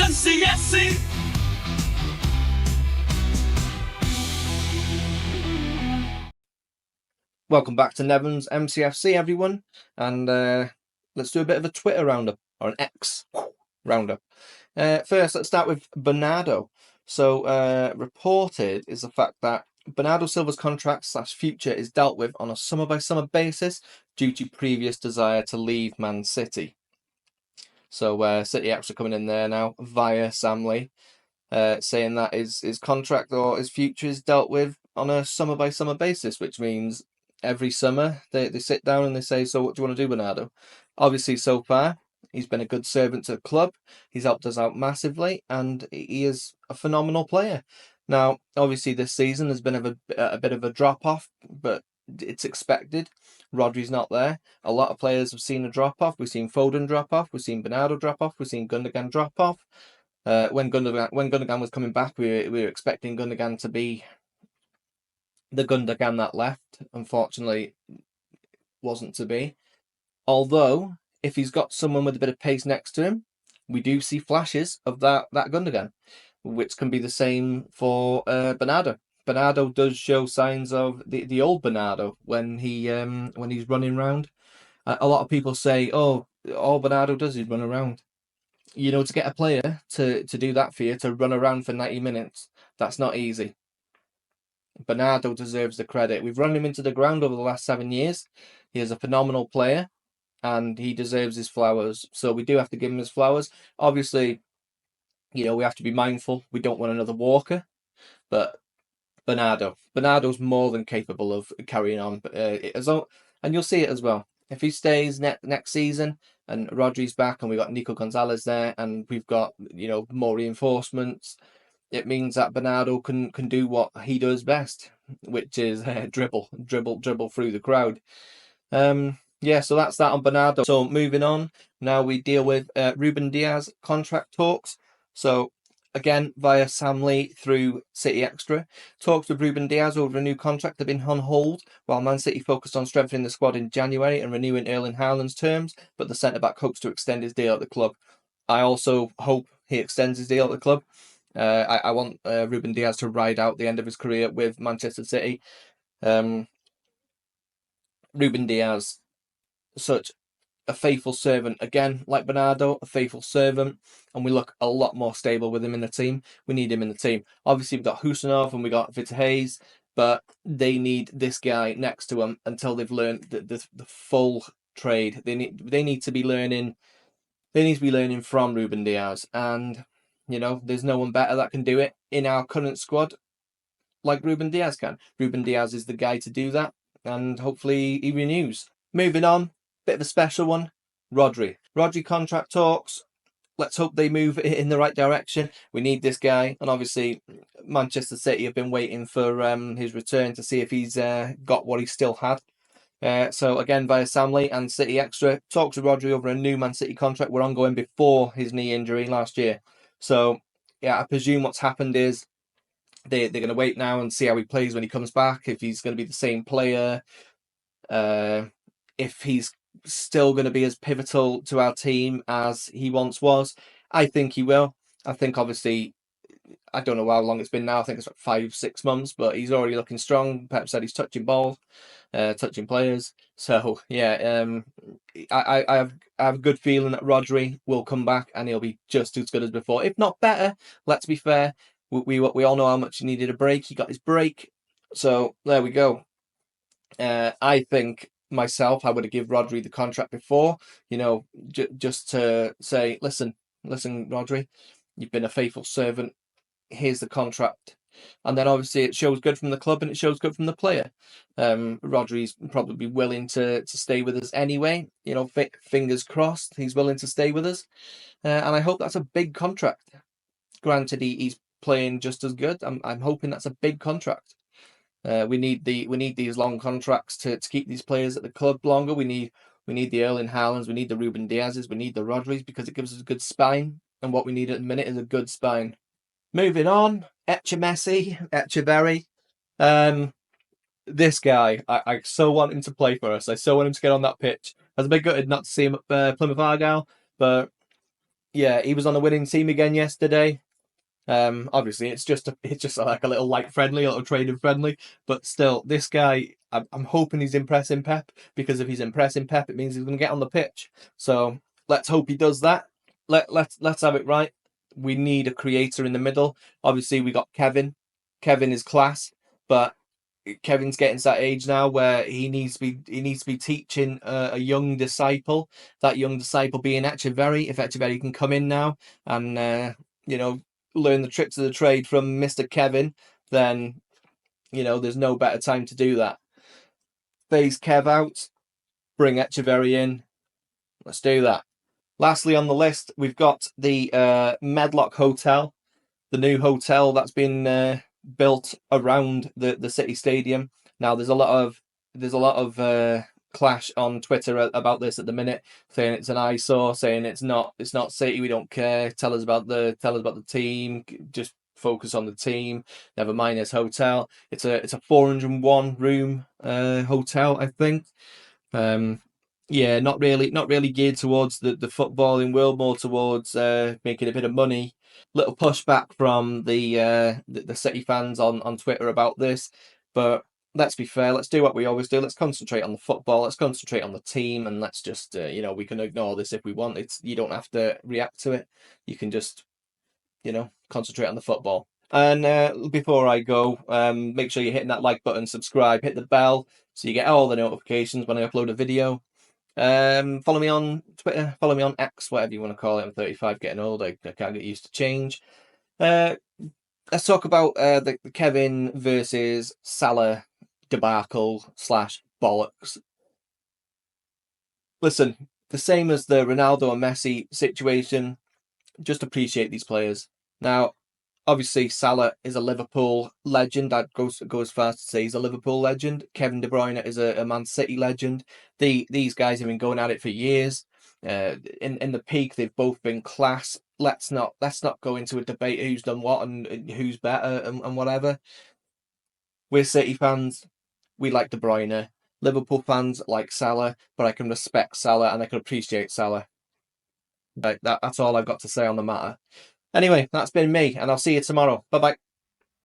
MCFC. Welcome back to Nevins MCFC, everyone, and let's do a bit of a Twitter roundup, or an X roundup. First, let's start with Bernardo. So, reported is the fact that Bernardo Silva's contract/future is dealt with on a summer-by-summer basis due to previous desire to leave Man City. So, City actually coming in there now via Sam Lee, saying that his contract or his future is dealt with on a summer-by-summer basis, which means every summer they sit down and they say, so what do you want to do, Bernardo? Obviously, so far, he's been a good servant to the club. He's helped us out massively, and he is a phenomenal player. Now, obviously, this season has been a bit of a drop-off, but it's expected. Rodri's not there. A lot of players have seen a drop-off. We've seen Foden drop off. We've seen Bernardo drop off. We've seen Gundogan drop off. When Gundogan was coming back, we were expecting Gundogan to be the Gundogan that left. Unfortunately, wasn't to be. Although, if he's got someone with a bit of pace next to him, we do see flashes of that Gundogan, which can be the same for Bernardo. Bernardo does show signs of the old Bernardo when he's running around. A lot of people say, "Oh, all Bernardo does is run around." You know, to get a player to do that for you, to run around for 90 minutes, that's not easy. Bernardo deserves the credit. We've run him into the ground over the last 7 years. He is a phenomenal player, and he deserves his flowers. So we do have to give him his flowers. Obviously, you know, we have to be mindful. We don't want another Walker, but Bernardo's more than capable of carrying on. And you'll see it as well. If he stays next season and Rodri's back and we've got Nico Gonzalez there and we've got, you know, more reinforcements, it means that Bernardo can do what he does best, which is dribble through the crowd. Yeah, so that's that on Bernardo. So moving on, now we deal with Ruben Dias contract talks. So again, via Sam Lee through City Extra, talks with Ruben Dias over a new contract have been on hold while Man City focused on strengthening the squad in January and renewing Erling Haaland's terms, but the centre-back hopes to extend his deal at the club. I also hope he extends his deal at the club. I want Ruben Dias to ride out the end of his career with Manchester City. Ruben Dias, such a faithful servant, again, like Bernardo, a faithful servant, and we look a lot more stable with him in the team. We need him in the team. Obviously, we've got Husanov and we got Vita Hayes, but they need this guy next to him until they've learned the full trade. They need to be learning. They need to be learning from Ruben Dias, and you know, there's no one better that can do it in our current squad like Ruben Dias can. Ruben Dias is the guy to do that, and hopefully he renews. Moving on, bit of a special one, Rodri. Rodri contract talks. Let's hope they move in the right direction. We need this guy, and obviously Manchester City have been waiting for his return to see if he's got what he still had. So again, via Sam Lee and City Extra, talks with Rodri over a new Man City contract were ongoing before his knee injury last year. So yeah, I presume what's happened is they're going to wait now and see how he plays when he comes back, if he's going to be the same player, if he's still going to be as pivotal to our team as he once was. I think he will. I think obviously, I don't know how long it's been now. I think it's like 5-6 months, but he's already looking strong. Pep said he's touching balls, touching players. So yeah, I have a good feeling that Rodri will come back and he'll be just as good as before, if not better. Let's be fair. We all know how much he needed a break. He got his break, so there we go. I think myself, I would have given Rodri the contract before, you know, just to say, listen, Rodri, you've been a faithful servant. Here's the contract. And then obviously it shows good from the club and it shows good from the player. Rodri's probably willing to stay with us anyway. You know, fingers crossed, he's willing to stay with us. And I hope that's a big contract. Granted, he's playing just as good. I'm hoping that's a big contract. We need these long contracts to keep these players at the club longer. We need the Erling Haalands, we need the Ruben Diases, we need the Rodris, because it gives us a good spine. And what we need at the minute is a good spine. Moving on, echeverri. This guy, I so want him to play for us. I so want him to get on that pitch. I was a bit gutted not to see him at Plymouth Argyle, but Yeah, he was on the winning team again yesterday. Obviously, it's just like a little light friendly, a little trading friendly, but still, this guy, I'm hoping he's impressing Pep, because if he's impressing Pep, it means he's going to get on the pitch. So let's hope he does that. Let's have it right. We need a creator in the middle. Obviously, we got Kevin. Kevin is class, but Kevin's getting to that age now where he needs to be teaching a young disciple. That young disciple being Echeverri. If Echeverri can come in now and learn the tricks of the trade from Mr. Kevin, then there's no better time to do that. Phase Kev out, bring Echeverri in. Let's do that. Lastly on the list, we've got the Medlock Hotel, the new hotel that's been built around the City Stadium. Now there's a lot of clash on Twitter about this at the minute, saying it's an eyesore, saying it's not City, we don't care. Tell us about the team. Just focus on the team. Never mind this hotel. It's a 401 room hotel, I think. Yeah, not really geared towards the footballing world, more towards making a bit of money. Little pushback from the City fans on Twitter about this, but let's be fair. Let's do what we always do. Let's concentrate on the football. Let's concentrate on the team, and let's just we can ignore this if we want. You don't have to react to it. You can just concentrate on the football. And before I go, make sure you're hitting that like button, subscribe, hit the bell so you get all the notifications when I upload a video. Follow me on Twitter, follow me on X, whatever you want to call it. I'm 35, getting old. I can't get used to change. Let's talk about the Kevin versus Salah debacle / bollocks. Listen, the same as the Ronaldo and Messi situation, just appreciate these players. Now, obviously, Salah is a Liverpool legend. I'd go as far as to say he's a Liverpool legend. Kevin De Bruyne is a Man City legend. These guys have been going at it for years. In the peak, they've both been class. Let's not go into a debate who's done what and who's better and whatever. We're City fans. We like De Bruyne. Liverpool fans like Salah, but I can respect Salah and I can appreciate Salah. That's all I've got to say on the matter. Anyway, that's been me, and I'll see you tomorrow. Bye bye.